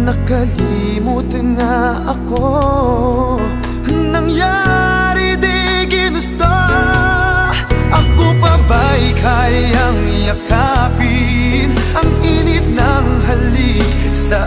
Nakalimot nga ako, nangyari di ginusto. Ako pa ba'y kayang yakapin ang init ng halik sa